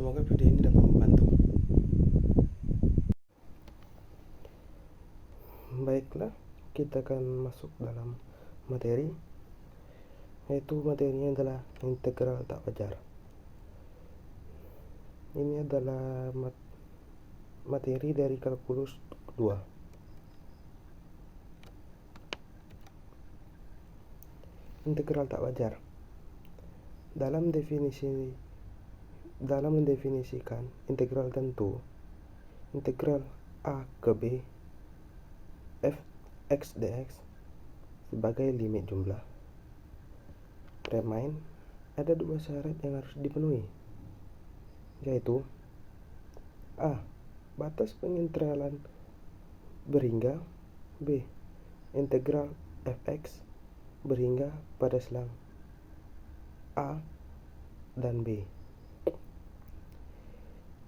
Semoga video ini dapat membantu. Baiklah, kita akan masuk dalam materi, yaitu materinya adalah integral tak wajar. Ini adalah materi dari kalkulus 2. Integral tak wajar. Dalam mendefinisikan integral tentu, integral a ke b f x dx sebagai limit jumlah remain, ada dua syarat yang harus dipenuhi, yaitu a. Batas pengintegralan berhingga, b. Integral fx berhingga pada selang a dan b.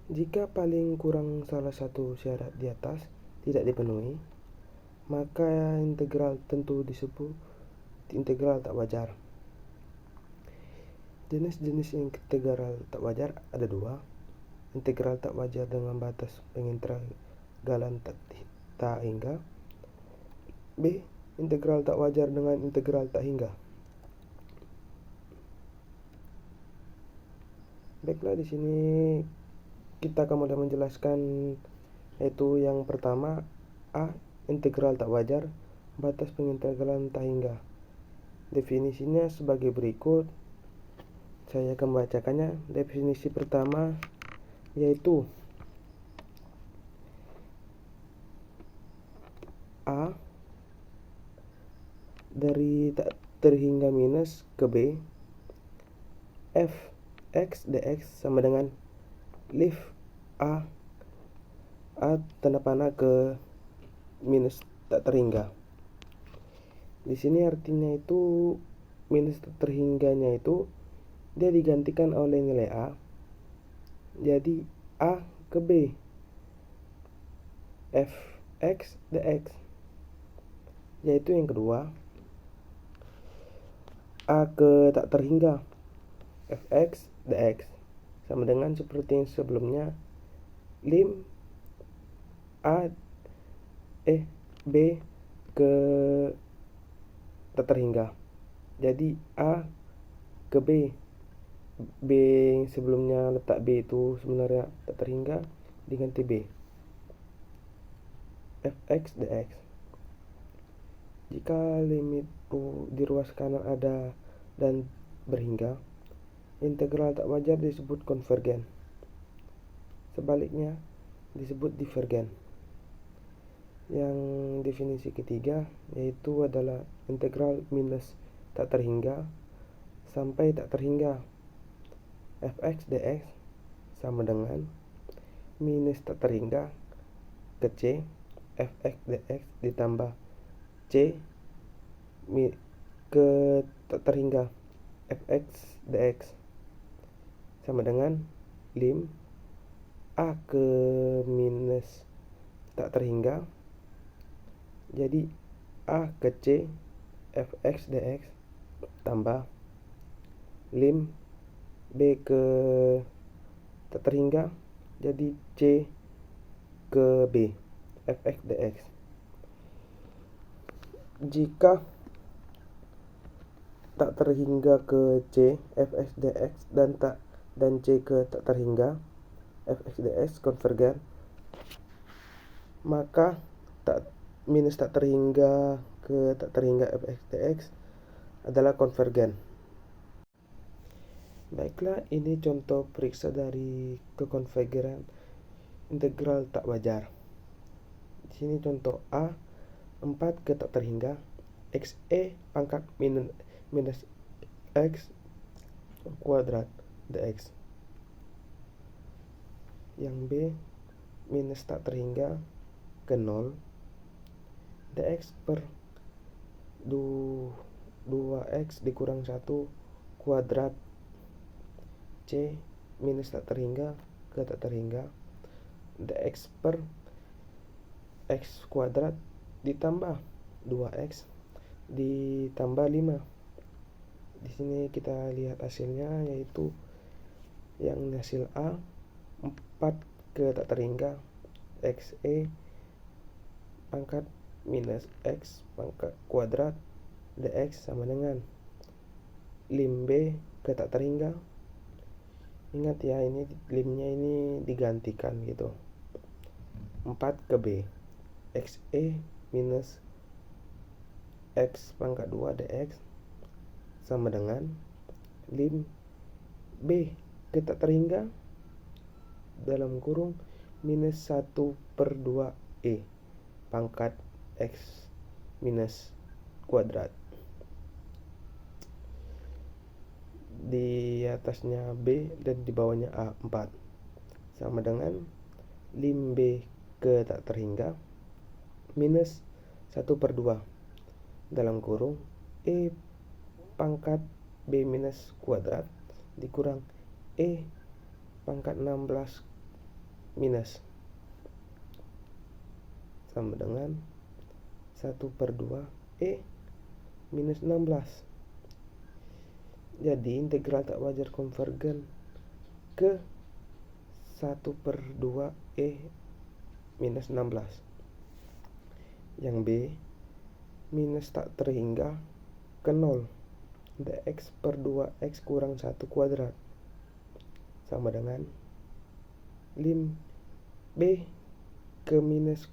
Jika paling kurang salah satu syarat di atas tidak dipenuhi, maka integral tentu disebut integral tak wajar. Jenis-jenis integral tak wajar ada dua: integral tak wajar dengan batas pengintegralan tak hingga, b. Integral tak wajar dengan integral tak hingga. Baiklah, di sini kita akan mulai menjelaskan, yaitu yang pertama, a. Integral tak wajar, batas pengintegralan tak hingga. Definisinya sebagai berikut. Saya akan membacakannya. Definisi pertama yaitu a dari tak terhingga minus ke b, f x dx sama dengan lift a tanda panah ke minus tak terhingga. Di sini artinya itu minus tak terhingganya itu dia digantikan oleh nilai a, jadi a ke b f x dx, yaitu yang kedua a ke tak terhingga f x dx sama dengan seperti yang sebelumnya, lim b ke tak terhingga, jadi a ke b yang sebelumnya letak b itu sebenarnya tak terhingga diganti b, fx dx. Jika limit di ruas kanan ada dan berhingga, integral tak wajar disebut konvergen, sebaliknya disebut divergen. Yang definisi ketiga yaitu adalah integral minus tak terhingga sampai tak terhingga, fx dx sama dengan minus tak terhingga ke c fx dx ditambah c ke tak terhingga fx dx sama dengan lim a ke minus tak terhingga, jadi a ke c fx dx tambah lim b ke tak terhingga, jadi c ke b fx dx. Jika tak terhingga ke c fx dx dan c ke tak terhingga fx dx konvergen, maka minus tak terhingga ke tak terhingga fx dx adalah konvergen. Baiklah, ini contoh periksa dari kekonvergen integral tak wajar. Di sini contoh a, 4 ke tak terhingga xe pangkat minus x kuadrat dx. Yang b, minus tak terhingga ke 0 dx per 2x dikurang 1 kuadrat c minus tak terhingga ke tak terhingga dx per x kuadrat ditambah 2x ditambah 5. Di sini kita lihat hasilnya, yaitu yang hasil a 4 ke tak terhingga xe pangkat minus x pangkat kuadrat dx sama dengan lim b ke tak terhingga. Ingat ya, ini limnya ini digantikan gitu. 4 ke b xe minus x pangkat 2 dx sama dengan lim b ke tak terhingga dalam kurung minus 1/2 e pangkat x minus kuadrat. Di atasnya b dan di bawahnya a 4 sama dengan lim b ke tak terhingga minus 1/2 dalam kurung e pangkat b minus kuadrat dikurang e pangkat 16 minus sama dengan 1/2 e minus 16. Jadi integral tak wajar konvergen ke 1/2 e minus 16. Yang b minus tak terhingga ke 0 dx per 2x kurang 1 kuadrat sama dengan lim b ke minus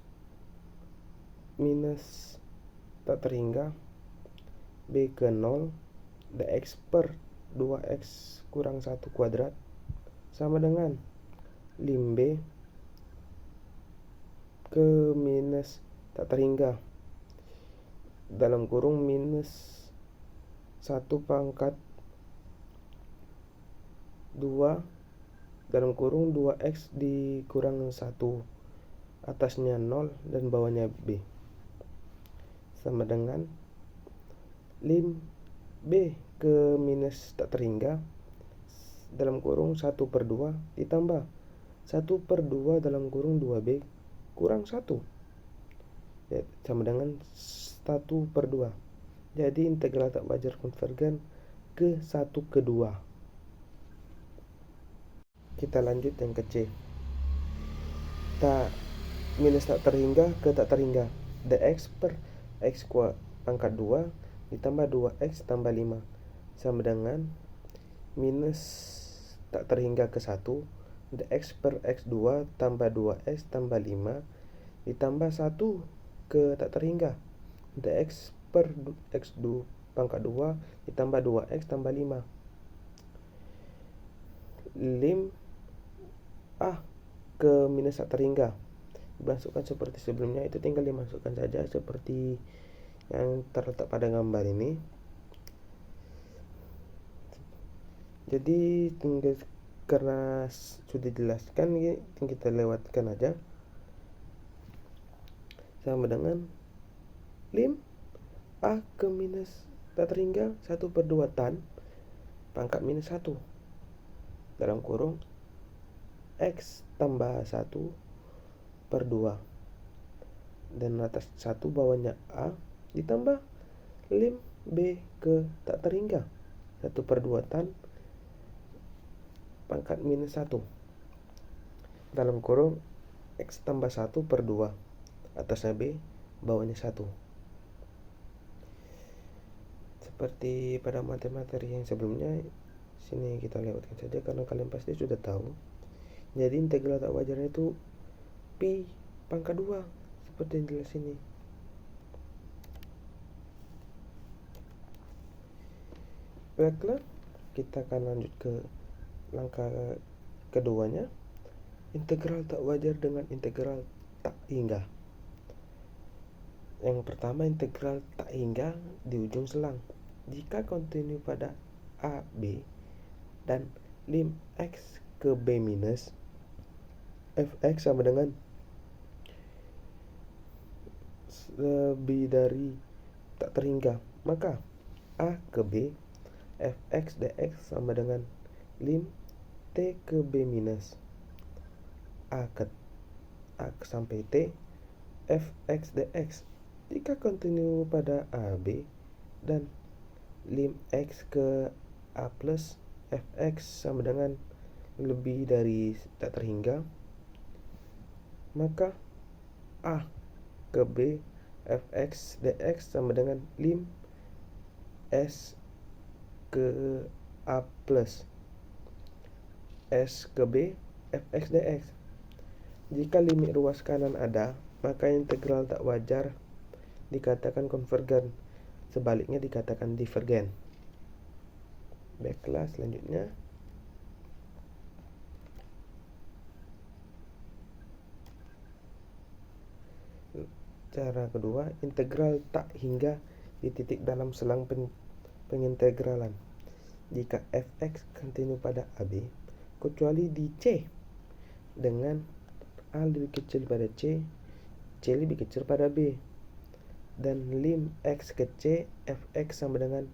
tak terhingga b ke 0 dx per 2x kurang 1 kuadrat sama dengan lim b ke minus tak terhingga dalam kurung minus 1 pangkat 2 dalam kurung 2x dikurang 1 atasnya 0 dan bawahnya b sama dengan lim b ke minus tak terhingga dalam kurung 1/2 ditambah 1/2 dalam kurung 2b kurang 1 ya, sama dengan 1/2. Jadi integral tak wajar konvergen ke 1/2. Kita lanjut yang ke C. Minus tak terhingga ke tak terhingga dx per x pangkat 2 ditambah 2x tambah 5 sama dengan minus tak terhingga ke 1 dx per x2 tambah 2x tambah 5 ditambah 1 ke tak terhingga dx per x2 pangkat 2 ditambah 2x tambah 5. Lim a ke minus tak terhingga dimasukkan seperti sebelumnya, itu tinggal dimasukkan saja seperti yang terletak pada gambar ini. Jadi tinggal, karena sudah dijelaskan, kita lewatkan aja. Sama dengan lim a ke minus tak terhingga 1/2 tan pangkat minus 1 dalam kurung x tambah 1/2 dan atas 1 bawahnya a ditambah lim b ke tak terhingga 1/2 tan pangkat minus 1 dalam kurung x tambah 1/2 atasnya b bawahnya 1. Seperti pada materi yang sebelumnya, sini kita lewatkan saja karena kalian pasti sudah tahu. Jadi integral tak wajarnya itu pi pangkat 2 seperti yang jelas ini. Baiklah, kita akan lanjut ke langkah keduanya, integral tak wajar dengan integral tak hingga. Yang pertama, integral tak hingga di ujung selang jika kontinu pada a, b dan lim x ke b minus fx sama dengan lebih dari tak terhingga, maka a ke b fx dx sama dengan lim t ke b minus a sampai t fx dx jika kontinu pada a, b dan lim x ke a plus fx sama dengan lebih dari tak terhingga, maka A ke B fx dx sama dengan lim S ke A plus S ke B fx dx. Jika limit ruas kanan ada, maka integral tak wajar dikatakan konvergen, sebaliknya dikatakan divergen. Baiklah, selanjutnya cara kedua, integral tak hingga di titik dalam selang pengintegralan. Jika fx kontinu pada AB, kecuali di C dengan A lebih kecil pada C lebih kecil pada B, dan lim x ke C fx sama dengan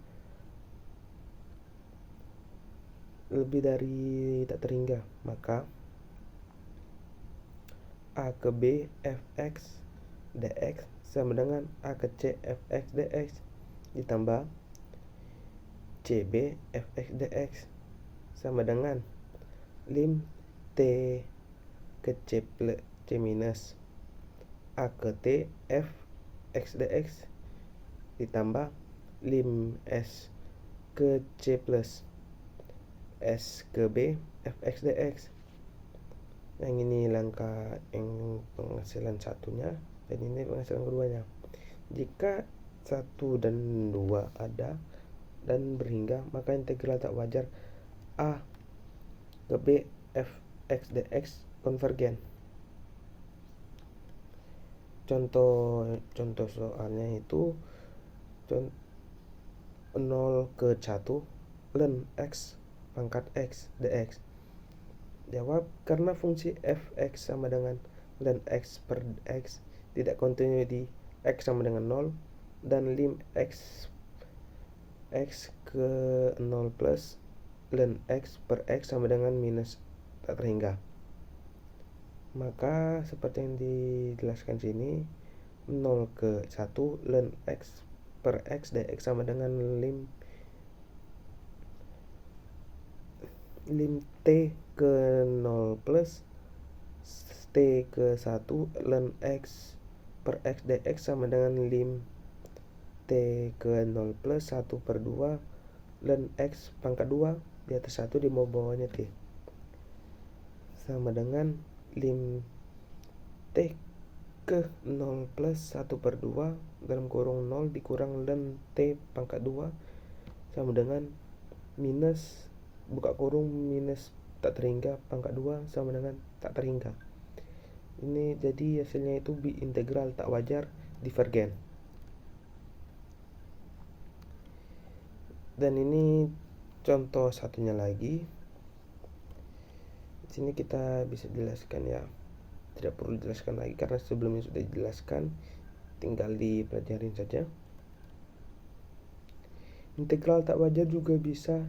lebih dari tak terhingga, maka A ke B fx dx sama dengan A ke C fx dx ditambah CB fx dx sama dengan lim T ke C plus C minus A ke T fx dx ditambah lim S ke C plus S ke B fx dx. Yang ini langkah yang penghasilan satunya, dan ini penghasilan keduanya. Jika 1 dan 2 ada dan berhingga, maka integral tak wajar A ke B fx dx konvergen. Contoh soalnya itu 0 ke 1 ln x pangkat x dx. Jawab, karena fungsi fx sama dengan ln x per x tidak kontinu di x sama dengan 0, dan lim x ke 0 plus ln x per x sama dengan minus tak terhingga. Maka seperti yang dijelaskan sini, 0 ke 1 ln x per x dx sama dengan lim T ke 0 plus T ke 1 ln x per x dx sama dengan lim T ke 0 plus 1 per 2 ln x pangkat 2 di atas 1 di bawahnya T sama dengan lim T ke 0 plus 1 per 2 dalam kurung 0 dikurang ln T pangkat 2 sama dengan minus buka kurung minus tak terhingga pangkat 2 sama dengan tak terhingga. Ini jadi hasilnya itu integral tak wajar divergen. Dan ini contoh satunya lagi. Di sini kita bisa jelaskan ya. Tidak perlu dijelaskan lagi karena sebelumnya sudah dijelaskan, tinggal dipelajarin saja. Integral tak wajar juga bisa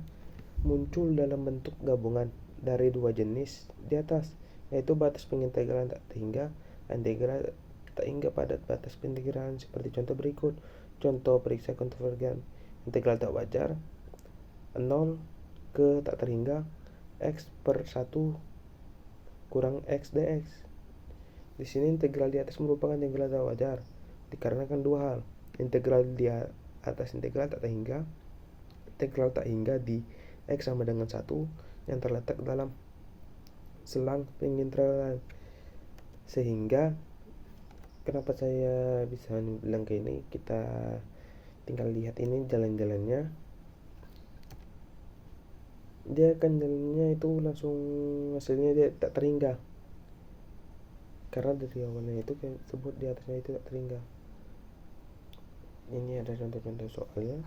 muncul dalam bentuk gabungan dari dua jenis di atas, yaitu batas pengintegralan tak terhingga, integral tak hingga pada batas pengintegralan, seperti contoh berikut. Contoh periksa konvergen integral tak wajar 0 ke tak terhingga x per 1 kurang x dx. Di sini integral di atas merupakan integral tak wajar dikarenakan dua hal: integral di atas integral tak terhingga, integral tak hingga di x sama dengan 1 yang terletak dalam selang pengintegralan. Sehingga kenapa saya bisa bilang kayak ini, kita tinggal lihat ini jalan-jalannya. Dia akan jalannya itu langsung hasilnya dia tak terhingga, karena dari awalnya itu kayak sebut di atasnya itu tak terhingga. Ini ada contoh-contoh soalnya.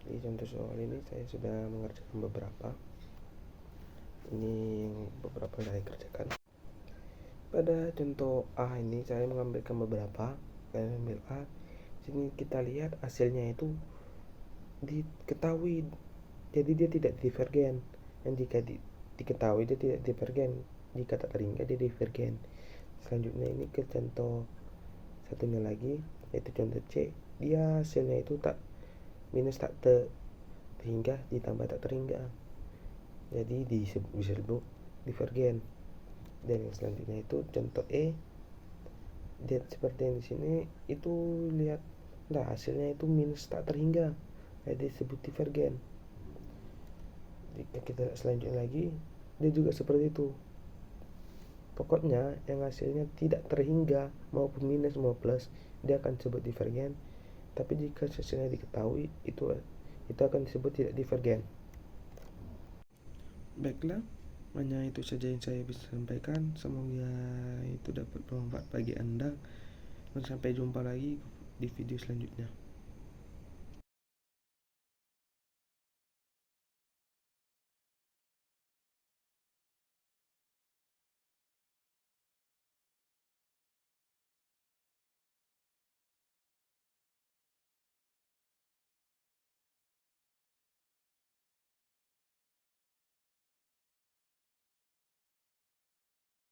Di contoh soal ini saya sudah mengerjakan beberapa. Ini yang beberapa saya kerjakan. Pada contoh A ini saya mengambilkan beberapa. Saya ambil A. Sini kita lihat hasilnya itu diketahui, jadi dia tidak divergen. Dan jika diketahui dia tidak divergen, jika tak terhingga dia divergen. Selanjutnya ini ke contoh satunya lagi, yaitu contoh C. Dia hasilnya itu tak minus tak terhingga ditambah tak terhingga. jadi bisa disebut divergen. Dan yang selanjutnya itu contoh E, lihat seperti yang di sini itu, lihat nah hasilnya itu minus tak terhingga, jadi disebut divergen. Jika kita selanjutnya lagi, dia juga seperti itu. Pokoknya yang hasilnya tidak terhingga maupun minus maupun plus, dia akan disebut divergen. Tapi jika hasilnya diketahui, itu akan disebut tidak divergen. Baiklah, hanya itu saja yang saya bisa sampaikan. Semoga itu dapat bermanfaat bagi Anda. Dan sampai jumpa lagi di video selanjutnya.